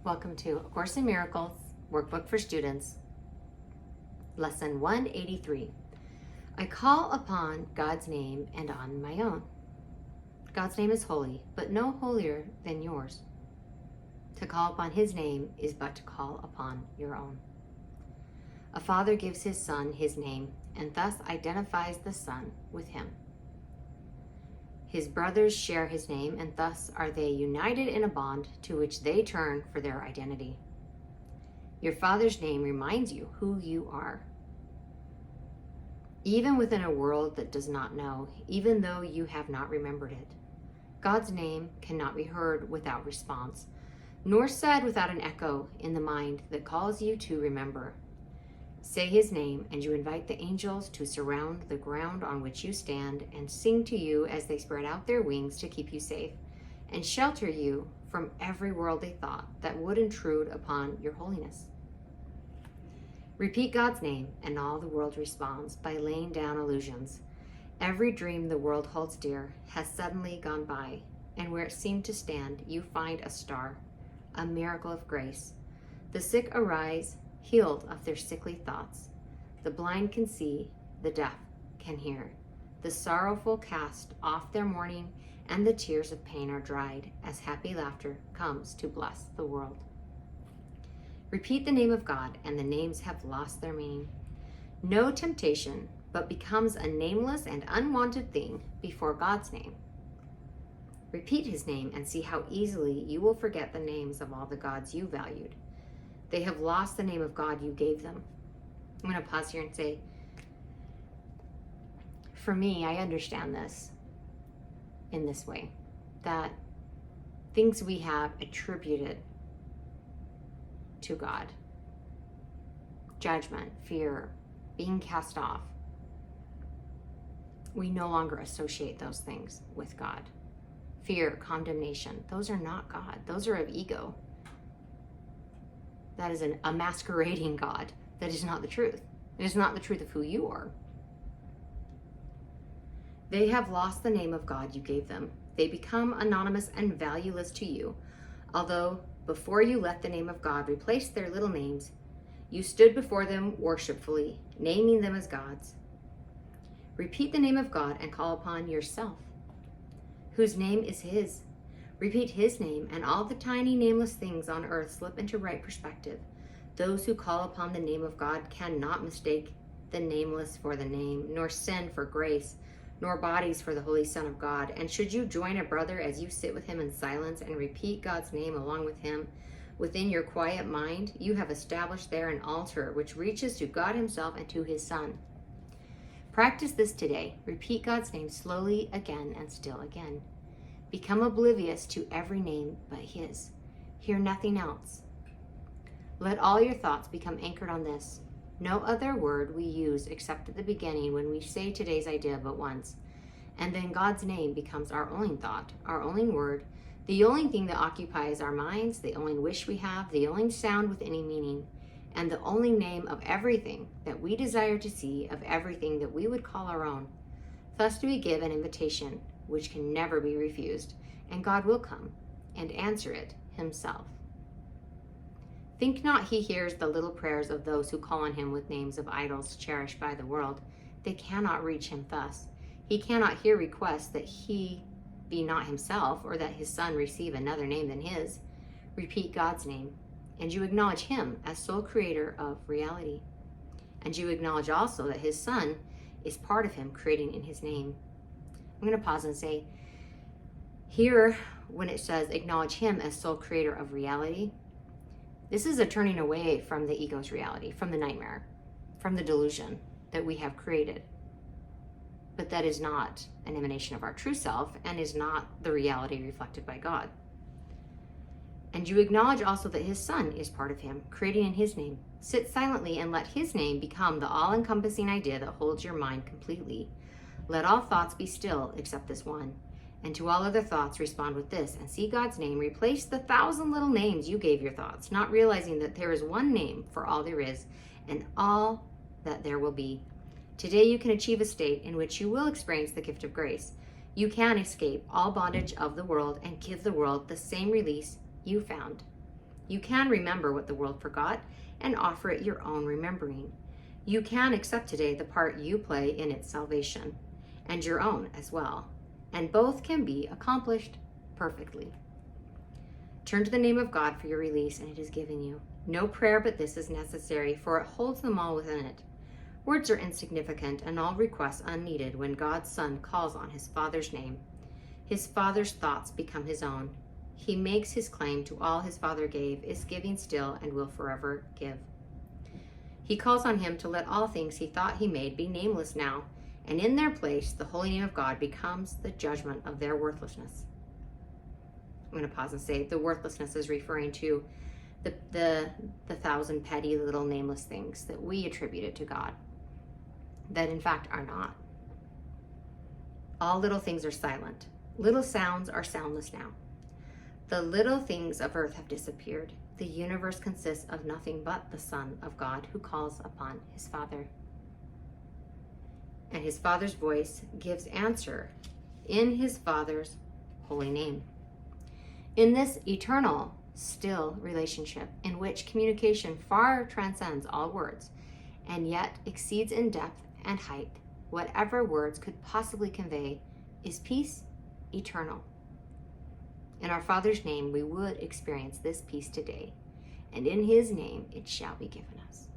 Welcome to A Course in Miracles, Workbook for Students, Lesson 183. I call upon God's name and on my own. God's name is holy, but no holier than yours. To call upon His name is but to call upon your own. A father gives his son his name and thus identifies the son with him. His brothers share his name, and thus are they united in a bond to which they turn for their identity. Your father's name reminds you who you are. Even within a world that does not know, even though you have not remembered it, God's name cannot be heard without response, nor said without an echo in the mind that calls you to remember. Say His name, and you invite the angels to surround the ground on which you stand and sing to you as they spread out their wings to keep you safe and shelter you from every worldly thought that would intrude upon your holiness. Repeat God's name, and all the world responds by laying down illusions. Every dream the world holds dear has suddenly gone by, and where it seemed to stand, you find a star, a miracle of grace. The sick arise, healed of their sickly thoughts. The blind can see, the deaf can hear. The sorrowful cast off their mourning, and the tears of pain are dried as happy laughter comes to bless the world. Repeat the name of God, and the names have lost their meaning. No temptation but becomes a nameless and unwanted thing before God's name. Repeat His name and see how easily you will forget the names of all the gods you valued. They have lost the name of God you gave them. I'm going to pause here and say, for me, I understand this in this way, that things we have attributed to God, judgment, fear, being cast off, we no longer associate those things with God. Fear, condemnation, those are not God. Those are of ego. That is a masquerading God. That is not the truth. It is not the truth of who you are. They have lost the name of God you gave them. They become anonymous and valueless to you. Although before you let the name of God replace their little names, you stood before them worshipfully, naming them as gods. Repeat the name of God and call upon yourself, whose name is His. Repeat His name, and all the tiny nameless things on earth slip into right perspective. Those who call upon the name of God cannot mistake the nameless for the name, nor sin for grace, nor bodies for the Holy Son of God. And should you join a brother as you sit with him in silence and repeat God's name along with him within your quiet mind, you have established there an altar which reaches to God Himself and to His Son. Practice this today. Repeat God's name slowly again and still again. Become oblivious to every name but His. Hear nothing else. Let all your thoughts become anchored on this. No other word we use except at the beginning when we say today's idea but once. And then God's name becomes our only thought, our only word, the only thing that occupies our minds, the only wish we have, the only sound with any meaning, and the only name of everything that we desire to see, of everything that we would call our own. Thus do we give an invitation which can never be refused, and God will come and answer it Himself. Think not He hears the little prayers of those who call on Him with names of idols cherished by the world. They cannot reach Him thus. He cannot hear requests that He be not Himself, or that His Son receive another name than His. Repeat God's name, and you acknowledge Him as sole creator of reality. And you acknowledge also that His Son is part of Him, creating in His name. I'm going to pause and say, here, when it says acknowledge Him as sole creator of reality, this is a turning away from the ego's reality, from the nightmare, from the delusion that we have created. But that is not an emanation of our true self and is not the reality reflected by God. And you acknowledge also that His Son is part of Him, creating in His name. Sit silently and let His name become the all-encompassing idea that holds your mind completely. Let all thoughts be still except this one, and to all other thoughts respond with this, and see God's name replace the 1,000 little names you gave your thoughts, not realizing that there is one name for all there is and all that there will be. Today you can achieve a state in which you will experience the gift of grace. You can escape all bondage of the world and give the world the same release you found. You can remember what the world forgot and offer it your own remembering. You can accept today the part you play in its salvation, and your own as well, and both can be accomplished perfectly. Turn to the name of God for your release, and it is given you. No prayer but this is necessary, for it holds them all within it. Words are insignificant and all requests unneeded when God's Son calls on his Father's name. His Father's thoughts become his own. He makes his claim to all his Father gave, is giving still, and will forever give. He calls on him to let all things he thought he made be nameless now, and in their place the holy name of God becomes the judgment of their worthlessness. I'm going to pause and say the worthlessness is referring to the thousand petty little nameless things that we attributed to God, that in fact are not. All little things are silent. Little sounds are soundless now. The little things of earth have disappeared. The universe consists of nothing but the Son of God who calls upon his Father. And his Father's voice gives answer in his Father's holy name. In this eternal, still relationship in which communication far transcends all words and yet exceeds in depth and height whatever words could possibly convey, is peace eternal. In our Father's name, we would experience this peace today, and in his name it shall be given us.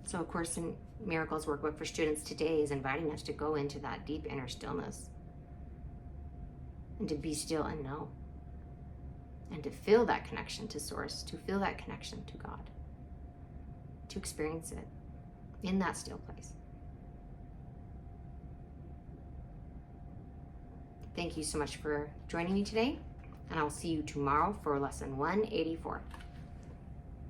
So, of course, in Miracles Workbook for Students today is inviting us to go into that deep inner stillness and to be still and know, and to feel that connection to Source, to feel that connection to God, to experience it in that still place. Thank you so much for joining me today, and I will see you tomorrow for lesson 184.